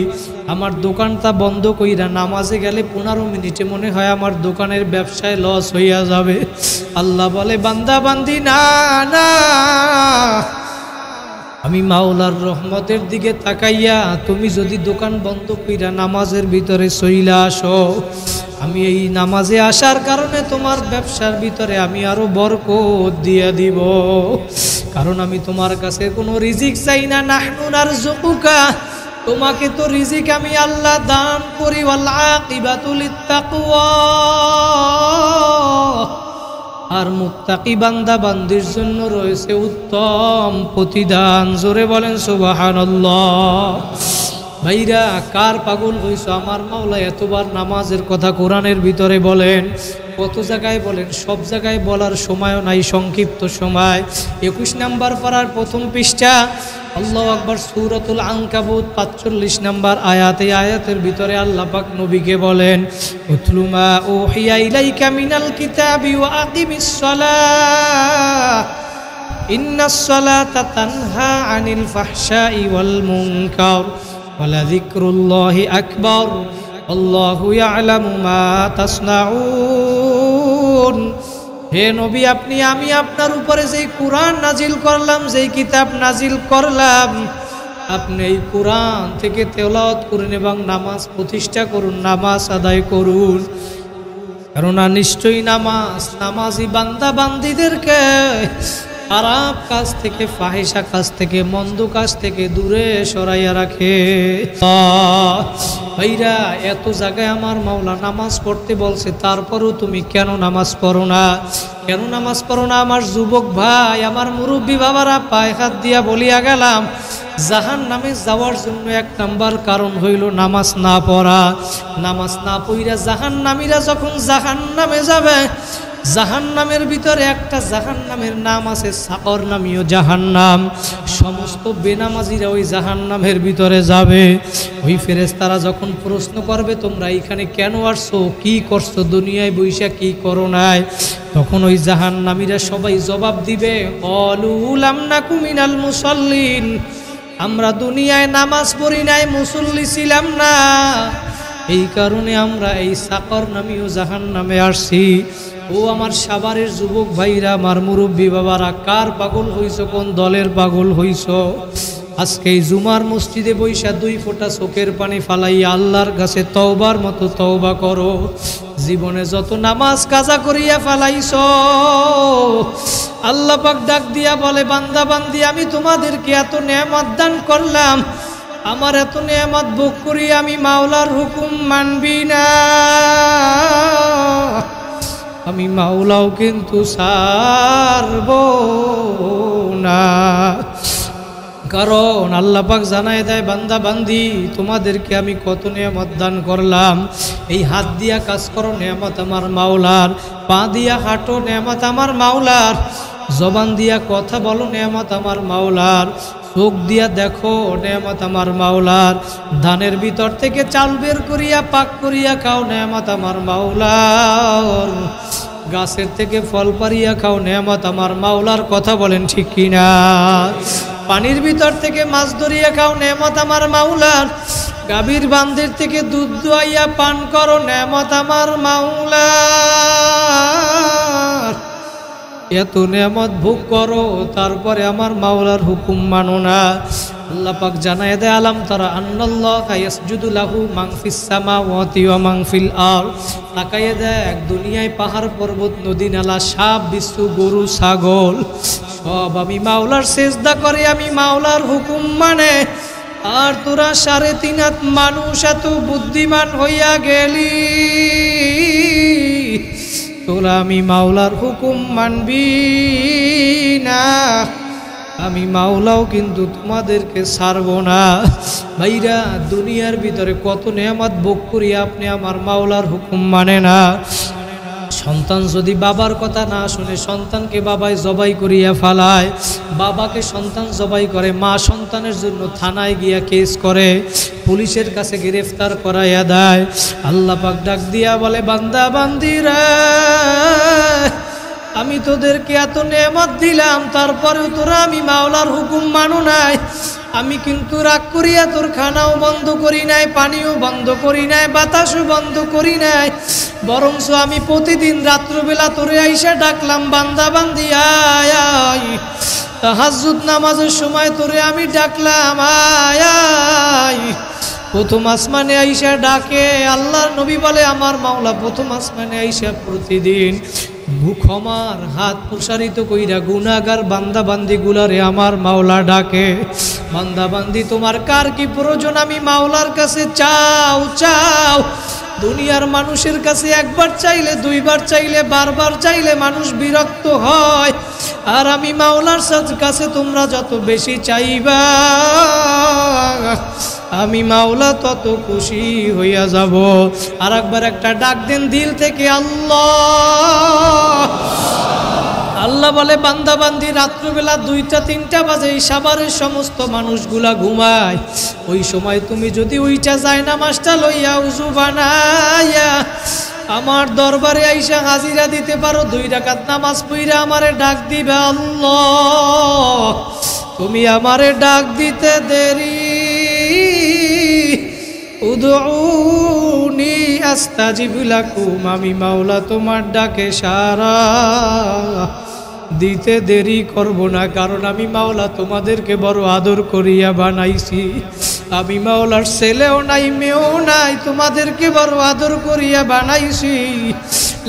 আমার দোকানটা বন্ধ কইরা নামাজে গেলে 15 মিনিটে মনে হয় আমার দোকানের ব্যবসায় লস হইয়া যাবে। আল্লাহ বলে, বান্দা বান্দি না না, আমি মাওলার রহমতের দিকে তাকাইয়া তুমি যদি দোকান বন্ধ কইরা নামাজের ভিতরে চইলা আসো, আমি এই নামাজে আসার কারণে তোমার ব্যবসার ভিতরে আমি আরো বরকত দিয়ে দিব, কারণ আমি তোমার কাছে কোনো রিজিক চাই না। নাহনু নারযুকুকা, তোমাকে তো রিজিক আমি আল্লাহ দান করি। ওয়াল আকিবাতু লিত্তাকওয়া, আর মুত্তাকি বান্দা বান্দির জন্য রয়েছে উত্তম প্রতিদান। জোরে বলেন সুবহানাল্লাহ। ভাইরা, কার পাগল হইছো? আমার মাওলা এতবার নামাজের কথা কোরআনের ভিতরে বলেন, কত জায়গায় বলেন, সব জায়গায় বলার সময়ও নাই, সংক্ষিপ্ত সময়। 21 নম্বর পারার প্রথম পৃষ্ঠা, আল্লাহু আকবার, সূরাতুল আনকাবুত 45 নম্বর আয়াত। এই আয়াতের ভিতরে আল্লাহ পাক নবীকে বলেন, উতলু মা উহিয়া ইলাইকা মিনাল কিতাবি ওয়া আকিমিস সালাহ ইন্নাস সালাতা তানহা আনিল ফাহশাই ওয়াল মুনকার ওয়ালা যিকরুল্লাহি আকবার আল্লাহু ইয়ালামু মা তাসনাউন। হে নবী, আমি আপনার উপরে যেই কোরআন নাজিল করলাম, যেই কিতাব নাজিল করলাম, আপনি এই কোরআন থেকে তেলাওয়াত করুন এবং নামাজ প্রতিষ্ঠা করুন, নামাজ আদায় করুন। কেননা নিশ্চয়ই নামাজি বান্দা বান্দিদেরকে খারাপ কাজ থেকে, ফাহিশা কাজ থেকে, মন্দ কাজ থেকে দূরে সরাইয়া রাখে। ভাইরা, এত জায়গায় আমার মাওলা নামাজ পড়তে বলছে, তারপরও তুমি কেন নামাজ পড়ো না? কেন নামাজ পড়ো না? আমার যুবক ভাই, আমার মুরব্বী বাবারা, পায়ে হাত দিয়া বলিয়া গেলাম, জাহান নামে যাওয়ার জন্য 1 নাম্বার কারণ হইল নামাজ না পড়া। নামাজ না পড়া জাহান্নামীরা যখন জাহান নামে যাবে, জাহান্নামের ভিতরে একটা জাহান্নামের নাম আছে সাকর নামীয় জাহান্নাম। সমস্ত বেনামাজিরা ওই জাহান্নামের ভিতরে যাবে। ওই ফেরেশতারা যখন প্রশ্ন করবে, তোমরা এখানে কেন আসছো, কি করছো, দুনিয়ায় বৈশা কি করো নাই, তখন ওই জাহান্নামীরা সবাই জবাব দিবে, ক্বালু লাম নাকু মিনাল মুসাল্লিন, আমরা দুনিয়ায় নামাজ পড়ি নাই, মুসল্লি ছিলাম না, এই কারণে আমরা এই সাকর নামীয় জাহান্নামে আসছি। ও আমার সাভারের যুবক ভাইরা, আমার মুরব্বী বাবারা, কার পাগল হইছ, কোন দলের পাগল হইছ? আজকে এই জুমার মসজিদে বৈশা 2 ফোঁটা চোখের পানি ফালাইয়া আল্লাহর কাছে তওবার মতো তওবা করো। জীবনে যত নামাজ কাজা করিয়া ফালাইছ, আল্লাহ পাক ডাক দিয়া বলে, বান্দা বান্দি, আমি তোমাদেরকে এত নেয়ামত দান করলাম, আমার এত নেয়ামত ভোগ করি আমি মাওলার হুকুম মানবি না, আমি মাওলাও কিন্তু ছাড়ব না। কারণ আল্লাহ পাক জানায় দেয়, বান্দা বান্দি, তোমাদেরকে আমি কত নেয়ামত দান করলাম। এই হাত দিয়া কাজ করো, নেয়ামত আমার মাওলার। পা দিয়া হাঁটো, নেয়ামত আমার মাওলার। জবান দিয়া কথা বলো, নেয়ামত আমার মাওলার। চোখ দিয়া দেখো, নেয়ামত আমার মাওলার। ধানের ভিতর থেকে চাল বের করিয়া পাক করিয়া খাও, নেয়ামত আমার মাওলার। গাছের থেকে ফল পারিয়া খাও, নেয়ামত আমার মাওলার। কথা বলেন ঠিক কিনা? পানির ভিতর থেকে মাছ ধরিয়া খাও, নেয়ামত আমার মাওলার। গাভীর বান্ধের থেকে দুধ দোয়াইয়া পান করো, নেয়ামত আমার মাওলার। এত নেয়ামত ভোগ করো, তারপরে আমার মাওলার হুকুম মানো না। আল্লাহ পাক জানায় দেয় আলাম তারা আন্নাল্লাহা ইয়াসজুদু লাহু মান ফিস সামাওয়াতি ওয়া মান ফিল আরদ। তাকায়ে দেখ দুনিয়ায় পাহাড় পর্বত নদী নালা সাপ বিচ্ছু গরু ছাগল সব আমি মাওলার সেজদা করে, আমি মাওলার হুকুম মানে। আর তোরা 3.5 হাত মানুষ এত বুদ্ধিমান হইয়া গেলি, তোরা আমি মাওলার হুকুম মানবি না, আমি মাওলাও কিন্তু তোমাদেরকে ছাড়ব না। ভাইরা দুনিয়ার ভিতরে কত নেয়ামত ভোগ করি, আপনি আমার মাওলার হুকুম মানে না। সন্তান যদি বাবার কথা না শুনে সন্তানকে বাবাই জবাই করিয়া ফালায়, বাবাকে সন্তান জবাই করে, মা সন্তানের জন্য থানায় গিয়া কেস করে, পুলিশের কাছে গ্রেফতার করাইয়া দেয়। আল্লাহ পাক ডাক দিয়া বলে বান্দা বান্দিরা, আমি তোদেরকে এত নেয়ামত দিলাম, তারপরেও তোরা আমি মাওলার হুকুম মানো নাই। আমি কিন্তু রাগ করিয়া তোর খানাও বন্ধ করি নাই, পানিও বন্ধ করি নাই, বাতাসও বন্ধ করি নাই, বরঞ্চ আমি প্রতিদিন রাত্রবেলা তোরে আইসা ডাকলাম বান্দা বান্দি আয় আয়। তাহাজ্জুদ নামাজের সময় তোরে আমি ডাকলাম আয় আয়। প্রথম আসমানে আইসা ডাকে। আল্লাহর নবী বলে আমার মাওলা প্রথম আসমানে আইসা প্রতিদিন ক্ষমার হাত প্রসারিত কইরা গুনাহগার বান্দা বান্দি গুলারে আমার মাওলা ডাকে। বান্দা বান্দি তোমার কার কি প্রয়োজন, আমি মাওলার কাছে চাও চাও। দুনিয়ার মানুষের কাছে একবার চাইলে, দুইবার চাইলে, বারবার চাইলে মানুষ বিরক্ত হয়, আর আমি মাওলার কাছে তোমরা যত বেশি চাইবা আমি মাওলা তত খুশি হইয়া যাব। আর একবার একটা ডাক দেন দিল থেকে আল্লাহ। আল্লাহ বলে বান্দা বান্দি রাত্রবেলা 2টা-3টা বাজে সাভারের সমস্ত মানুষগুলা ঘুমায়, ওই সময় তুমি যদি ওইটা যায় নামাজটা লইয়া উযু বানাইয়া আমার দরবারে আইসা হাজিরা দিতে পারো, 2 রাকাত নামাজ পড়া আমারে ডাক দিবে আল্লাহ তুমি আমারে ডাক দিতে দেরি, উদউনি আস্তাজিব লাকুম, আমি মাওলা তোমার ডাকে সাড়া দিতে দেরি করব না, কারণ আমি মাওলা তোমাদেরকে বড় আদর করিয়া বানাইছি। আমি মাওলার ছেলেও নাই মেয়েও নাই, তোমাদেরকে বড় আদর করিয়া বানাইছি।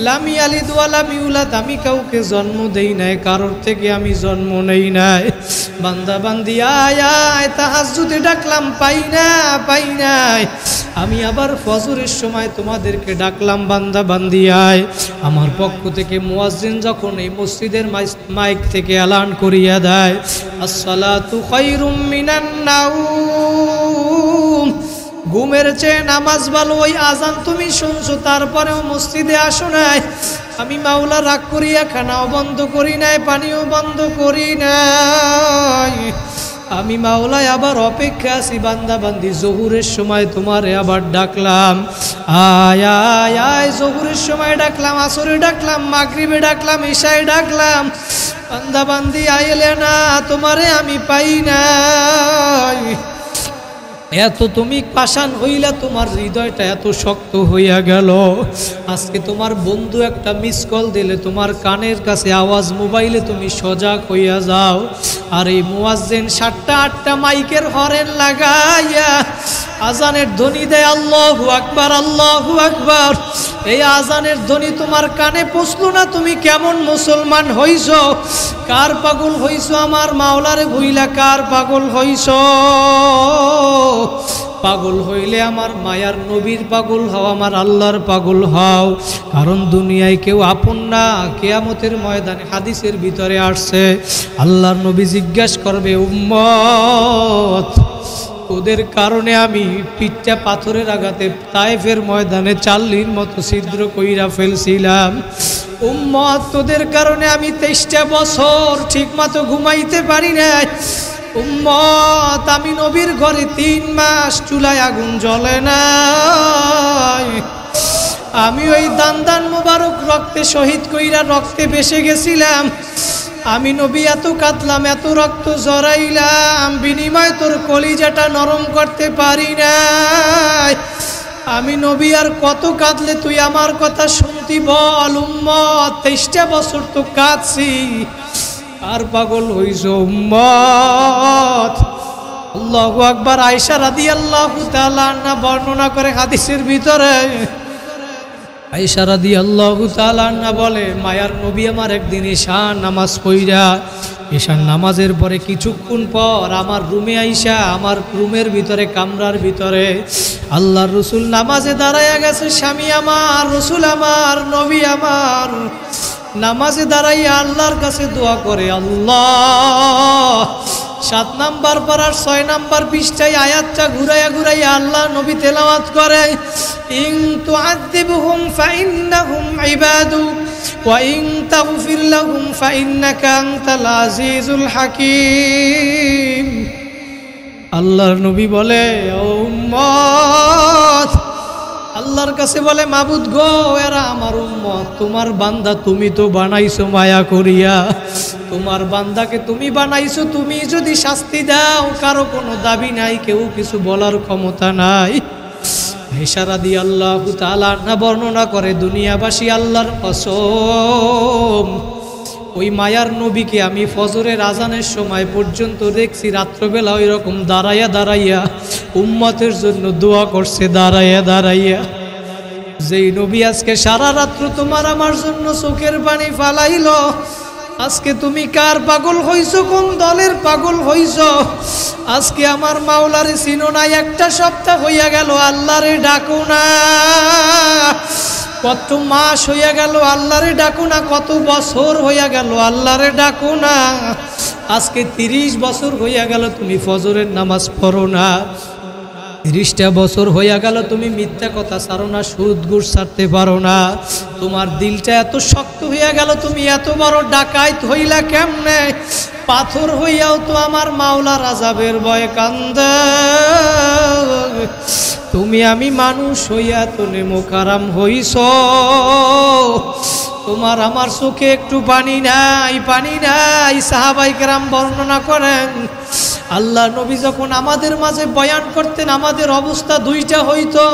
লামি আলিদ ওয়া লাম ইউলাদ, আমি কাউকে জন্ম দেই নাই, কারোর থেকে আমি জন্ম নেই নাই। বান্দা বান্দি আয় আয়, তাহাজ্জুদে ডাকলাম পাই না পাই নাই, আমি আবার ফজরের সময় তোমাদেরকে ডাকলাম বান্দা বান্দি আয়। আমার পক্ষ থেকে মুয়াজ্জিন যখন এই মসজিদের মাইক থেকে এলান করিয়া দেয় আসসালাতু খায়রুম মিনান নাউম, ঘুমের চেয়ে নামাজ ভালো, ওই আজান তুমি শুনছো তারপরেও মসজিদে আসো নাই, আমি মাওলা রাগ করিয়া খানাও বন্ধ করি নাই, পানিও বন্ধ করি নাই, আমি মাওলায় আবার অপেক্ষা আছি। বান্দা বান্দি জোহরের সময় তোমারে আবার ডাকলাম আয় আয় আয়, জোহরের সময় ডাকলাম, আসরে ডাকলাম, মাগরিবে ডাকলাম, ইশায় ডাকলাম, বান্দা বান্দি আইলে না, তোমারে আমি পাই নাই। এত তুমি পাষাণ হইলা, তোমার হৃদয়টা এত শক্ত হইয়া গেল, আজকে তোমার বন্ধু একটা মিস কল দিলে তোমার কানের কাছে আওয়াজ, মোবাইলে তুমি সজাগ হইয়া যাও। আর এই মুয়াজ্জিন 7টা-8টা মাইকের হরেন লাগাইয়া আজানের ধ্বনি দেয় আল্লাহু আকবার আল্লাহু আকবার। এই আজানের ধ্বনি তোমার কানে পৌঁছলো না, তুমি কেমন মুসলমান হইছ? কার পাগল হইছ? আমার মাওলারে ভুইলা কার পাগল হইছ? পাগল হইলে আমার মায়ার নবীর পাগল হও, আমার আল্লাহর পাগল হও, কারণ দুনিয়ায় কেউ আপন না। কিয়ামতের ময়দানে হাদিসের ভিতরে আসছে আল্লাহর নবী জিজ্ঞাসা করবে উম্মত ওদের কারণে আমি পিঠটা পাথরের আঘাতে তায়েফের ময়দানে 40 মতো ছিদ্র কইরা ফেলছিলাম, উম্মত তোদের কারণে আমি 23টা বছর ঠিকমতো ঘুমাইতে পারি নাই, উম্মত আমি নবীর ঘরে 3 মাস চুলায় আগুন জ্বলে নাই, আমি ওই দান মোবারক রক্তে শহীদ কইরা রক্তে ভেসে গেছিলাম, আমি নবী এত কাঁদলাম, এত রক্ত জড়াইলাম, বিনিময় তোর কলিজাটা নরম করতে পারি নাই। আমি নবী আর কত কাঁদলে তুই আমার কথা শুনতি বল? উম্মত 23টা বছর তো কাঁদছি, আর পাগল হইছ উম্মত? আল্লাহু আকবার। আয়েশা রাদিয়াল্লাহু তাআলা আনহা বর্ণনা করে হাদিসের ভিতরে, আয়েশা রাদিয়াল্লাহু তাআলা আনহা বলে, মায়ার নবী আমার একদিন ঈশা নামাজ পড়া, ঈশার নামাজের পরে কিছুক্ষণ পর আমার রুমে আইসা, আমার রুমের ভিতরে কামরার ভিতরে আল্লাহর রসুল নামাজে দাঁড়াইয়া গেছে। স্বামী আমার, রসুল আমার, নবী আমার নামাজে দাঁড়াইয়া আল্লাহর কাছে দোয়া করে। আল্লাহ 7 নাম্বার পারার 6 নাম্বার পৃষ্ঠায় আয়াতটা ঘুরাইয়া ঘুরাইয়া আল্লাহ নবী তেলাওয়াত করে, ইন তুআযিবহুম ফাইন্নাহুম ইবাদুক ওয়া ইন তাগফির লাহুম ফাইন্নাকা আনতাল আজিজুল হাকীম। আল্লাহর নবী বলে, ও উম্মত, আল্লাহর কাছে বলে, মাবুদ গো, এরা আমার উম্মত, তোমার বান্দা, তুমি তো বানাইছো মায়া করিয়া, তোমার বান্দাকে তুমি বানাইছো, তুমি যদি শাস্তি দাও কারো কোনো দাবি নাই, কেউ কিছু বলার ক্ষমতা নাই। আয়েশা রাদিয়াল্লাহু তাআলা আনহা বর্ণনা করে, দুনিয়াবাসী আল্লাহর কসম, ওই মায়ার নবীকে আমি ফজরের আজানের সময় পর্যন্ত দেখছি রাত্রবেলা ওই রকম দাঁড়াইয়া দাঁড়াইয়া উম্মতের জন্য দোয়া করছে, দাঁড়াইয়া দাঁড়াইয়া। যেই নবী আজকে সারা রাত্র তোমার আমার জন্য চোখের পানি ফালাইল, আজকে তুমি কার পাগল হইছো, কোন দলের পাগল হইছো? আজকে আমার মাওলারে চিনো না, একটা সপ্তাহ হইয়া গেল আল্লাহরে ডাকো না, কত মাস হইয়া গেল আল্লাহরে ডাকো না, কত বছর হইয়া গেল আল্লাহরে ডাকো না। আজকে 30 বছর হইয়া গেল তুমি ফজরের নামাজ পড়ো না, 30টা বছর হইয়া গেল তুমি মিথ্যা কথা ছাড়ো না, সুদ ঘুষ ছাড়তে পারো না। তোমার দিলটা এত শক্ত হইয়া গেল, তুমি এত বড় ডাকাইত হইলা কেমনে? পাথর হইয়াও তো আমার মাওলার আযাবের ভয়ে কান্দে। তুমি আমি মানুষ হইয়া তো নেমোকারাম হইছ, তোমার আমার চোখে একটু পানি নাই, পানি নাই। সাহাবায়ে কেরাম বর্ণনা করেন, আল্লাহ নবী যখন আমাদের মাঝে বয়ান করতেন আমাদের অবস্থা দুইটা হইতো।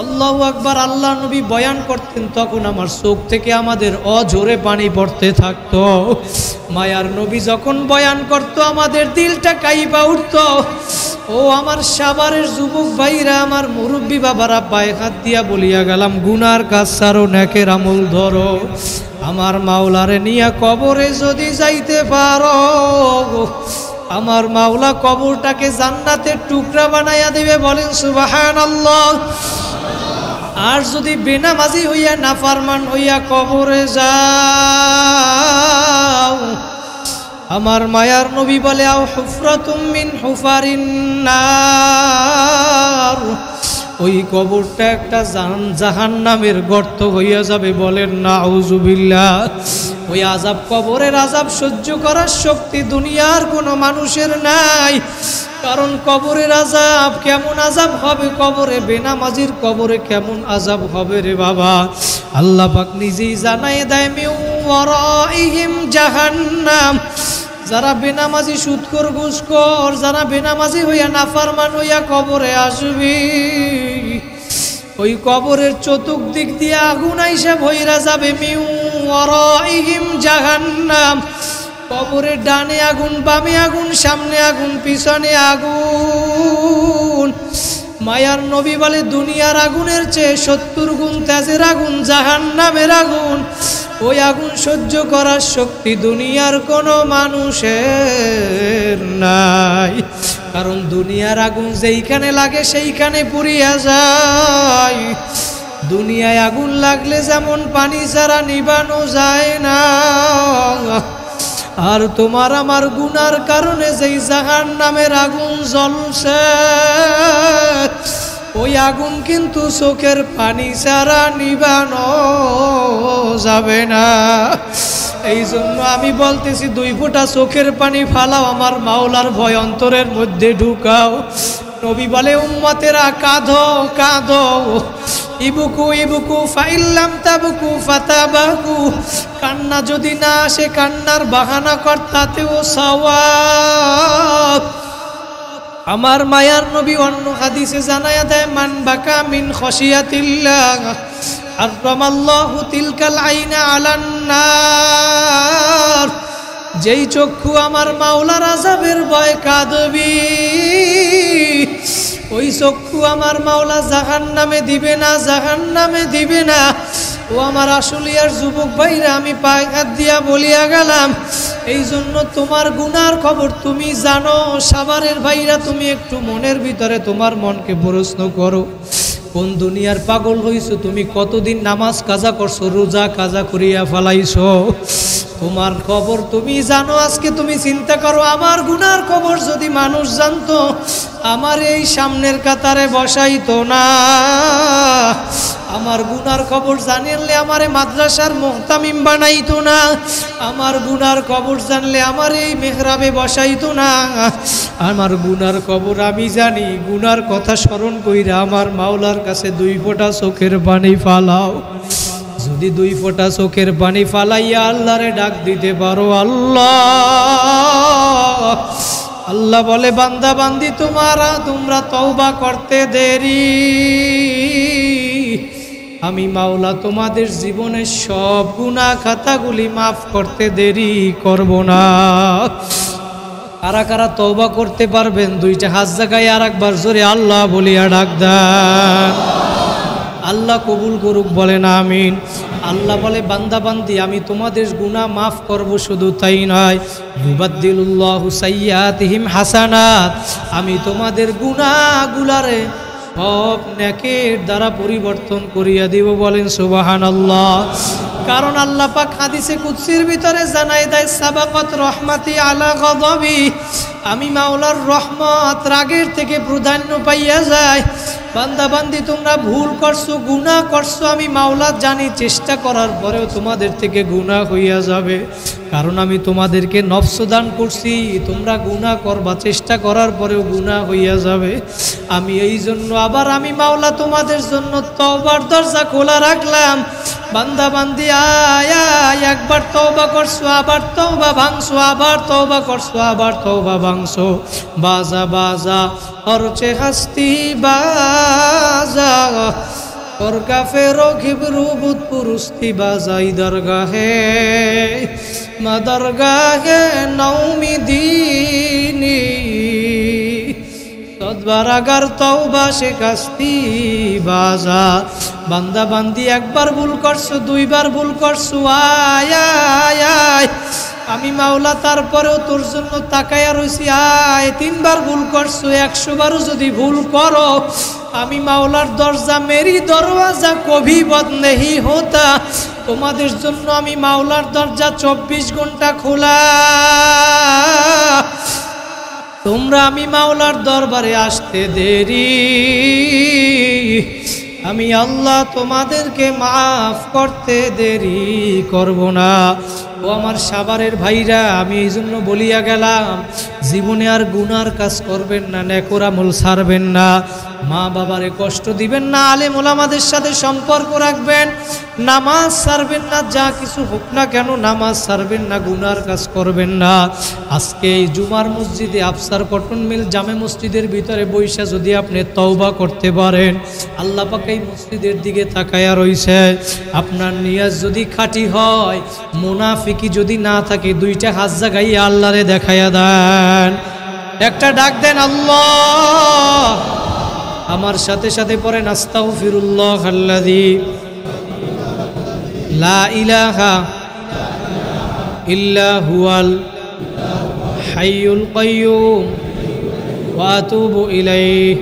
আল্লাহু আকবার, আল্লাহ নবী বয়ান করতেন তখন আমার চোখ থেকে আমাদের অঝরে পানি পড়তে থাকতো। মায়ার নবী যখন বয়ান করত আমাদের দিলটা কাইপা উঠত। ও আমার সাভারের যুবক ভাইরা, আমার মুরব্বী বাবারা, পায়ে হাত দিয়া বলিয়া গেলাম, গুনার কাজ ছাড়ো, নেকের আমল ধরো। আমার মাওলারে নিয়া কবরে যদি যাইতে পারো, আমার মাওলা কবরটাকে জান্নাতের টুকরা বানাইয়া দেবে। বলেন সুবহানাল্লাহ। আর যদি বেনামাজি হইয়া নাফরমান হইয়া কবরে যাও, আমার মায়ার নবী বলে, আও হুফরাতুম মিন হুফারিন নার, ওই কবরটা একটা জাহান্নামের গর্ত হইয়া যাবে। বলেন নাউজুবিল্লাহ। ওই আযাব, কবরের আযাব সহ্য করার শক্তি দুনিয়ার কোনো মানুষের নাই। কারণ কবরের আযাব কেমন আযাব হবে, কবরে বেনামাজির কবরে কেমন আযাব হবে রে বাবা, আল্লাহ পাক নিজেই জানায় দেয়, মিন ওয়ারাইহিম জাহান্নাম। যারা বেনামাজি, সুদখোর, ঘুষখোর, যারা বেনামাজি হইয়া নাফরমান হইয়া কবরে আসবে, ওই কবরের চতুর্দিক দিয়ে আগুন আইসা ভইরা যাবে। মিন ওয়ারাইহিম জাহান্নাম। কবরের ডানে আগুন, বামে আগুন, সামনে আগুন, পিছনে আগুন। মায়ার নবী বলে, দুনিয়ার আগুনের চেয়ে 70 গুণ তেজের আগুন জাহান্নামের আগুন। ওই আগুন সহ্য করার শক্তি দুনিয়ার কোনো মানুষের নাই। কারণ দুনিয়ার আগুন যেইখানে লাগে সেইখানে পুড়িয়া যায়। দুনিয়ায় আগুন লাগলে যেমন পানি ছাড়া নিবানো যায় না, আর তোমার আমার গুনার কারণে যেই জাহান্নামের আগুন জ্বলছে, ওই আগুন কিন্তু চোখের পানি ছাড়া নিবানো যাবে না। এই জন্য আমি বলতেছি, 2 ফোঁটা চোখের পানি ফালাও, আমার মাওলার ভয় অন্তরের মধ্যে ঢুকাও। নবী বলে, উম্মতেরা কাঁদো কাঁদো, ইবুকু ইবুকু ফাইল্লাম তাবুকু ফাতাবাকু। কান্না যদি না আসে কান্নার বাহানা কর, তাতেও সওয়াব। আমার মায়ার নবী অন্য হাদিসে জানায়া দেয়, মান বাকা মিন খশিয়াতিল্লাহ হারামাল্লাহু তিলকাল আইনা আলান নার। যেই চক্ষু আমার মাওলার আযাবের ভয় কাঁদবি, ওই চক্ষু আমার মাওলা জাহান্নামে দিবে না, জাহান্নামে দিবে না। ও আমার আশুলিয়ার যুবক ভাইরা, আমি পায়ে হাত দিয়া বলিয়া গেলাম, এই জন্য তোমার গুনার খবর তুমি জানো। সাভারের ভাইরা, তুমি একটু মনের ভিতরে তোমার মনকে প্রশ্ন করো, কোন দুনিয়ার পাগল হইছো তুমি? কতদিন নামাজ কাজা করছো, রোজা কাজা করিয়া ফেলাইছো, তোমার খবর তুমি জানো। আজকে তুমি চিন্তা করো, আমার গুনার খবর যদি মানুষ জানতো, আমার এই সামনের কাতারে বসাইতো না। আমার গুনার খবর জানলে আমারে মাদ্রাসার মুহতামিম বানাইতো না। আমার গুনার খবর জানলে আমার এই মেহরাবে বসাইতো না। আমার গুনার খবর আমি জানি, গুনার কথা স্মরণ কইরা আমার মাওলার কাছে 2 ফোঁটা চোখের পানি ফালাও। যদি 2 ফোঁটা চোখের পানি ফালাইয়া আল্লাহরে ডাক দিতে পারো, আল্লাহ, আল্লাহ বলে, বান্দা বান্দি তোমরা তওবা করতে দেরি, আমি মাওলা তোমাদের জীবনের সব গুনাহ খাতাগুলি মাফ করতে দেরি করব না। কারা কারা তওবা করতে পারবেন? 2টা হাত জায়গায় আর একবার জোরে আল্লাহ বলিয়া ডাক দেন। আল্লাহ কবুল করুক, বলেন আমিন। আল্লাহ বলে, বান্দা বান্দি আমি তোমাদের গুনাহ মাফ করব, শুধু তাই নয়, ইউবাদদিলুল্লাহু সাইয়্যাতিহিম হাসানাত, আমি তোমাদের গুনাহগুলারে সব নেকের দ্বারা পরিবর্তন করিয়া দিব, বলেন সুবহানাল্লাহ। কারণ আল্লাহ পাক হাদিসে কুদসির ভিতরে জানাই দেয়, সাবাকাত রহমাতি আলা গযবি, আমি মাওলার রহমত রাগের থেকে প্রাধান্য পাইয়া যায়। বান্দা বান্দি তোমরা ভুল করছো, গুনাহ করছো, আমি মাওলা জানি, চেষ্টা করার পরেও তোমাদের থেকে গুনাহ হইয়া যাবে। কারণ আমি তোমাদেরকে নফস দান করছি, তোমরা গুনাহ করবা, চেষ্টা করার পরেও গুনাহ হইয়া যাবে। আমি এই জন্য আবার আমি মাওলা তোমাদের জন্য তওবার দরজা খোলা রাখলাম। বান্দা বান্দি আয় আয়, একবার তওবা করছো, আবার তওবা ভাঙছো, আবার তওবা করছো, আবার তওবা ভাঙছো। বাজা বাজা অরচে হাস্তি বাজা, और काफेरों घिबरू बुत पुरुस्ती बाजाई दरगाहे मदरगाहे नौमी दीनी तदबारागार तौबा शिकस्ती बाजा। बांदा बांदी একবার ভুল করছো, 2 বার ভুল করছো, আয় আয় আয়, আমি মাওলা তারপরেও তোর জন্য তাকায়া রইছি, আয়। 3 বার ভুল করছো, 100 বারও যদি ভুল করো, আমি মাওলার দরজা, মেরি দরওয়াজা কভি বন্ধ নেহি হোতা, তোমাদের জন্য আমি মাওলার দরজা 24 ঘন্টা খোলা। তোমরা আমি মাওলার দরবারে আসতে দেরি, আমি আল্লাহ তোমাদেরকে মাফ করতে দেরি করব না। ও আমার সাভারের ভাইরা, আমি এই জন্য বলিয়া গেলাম, জীবনে আর গুনার কাজ করবেন না, নেকর আমল ছাড়বেন না, মা বাবারে কষ্ট দিবেন না, আলেম ওলামাদের সাথে সম্পর্ক রাখবেন, নামাজ ছাড়বেন না, যা কিছু হোক না কেন নামাজ ছাড়বেন না, গুনার কাজ করবেন না। আজকে এই জুমার মসজিদে, আফসার কটন মিল জামে মসজিদের ভিতরে বৈশা যদি আপনি তওবা করতে পারেন, আল্লাহ পাক এই মসজিদের দিকে তাকায়া রইছে। আপনার নিয়াজ যদি খাঁটি হয়, মুনাফিকি যদি না থাকে, 2টা হাত জাগাইয়া আল্লাহরে দেখাইয়া দেন, একটা ডাক দেন আল্লাহ। আমার সাথে সাথে পড়েন, আস্তাগফিরুল্লাহ আল্লাযী লা ইলাহা ইল্লা হুয়াল হাইয়ুল কাইয়্যুম ওয়া আতুবু ইলাইহি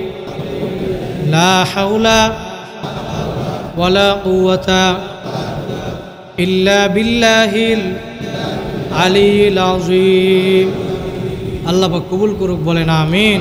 লা হাওলা ওয়ালা কুওয়াতা ইল্লা বিল্লাহিল আলিয়্যিল আযীম। আল্লাহ পাক কবুল করুক, বলেন আমিন।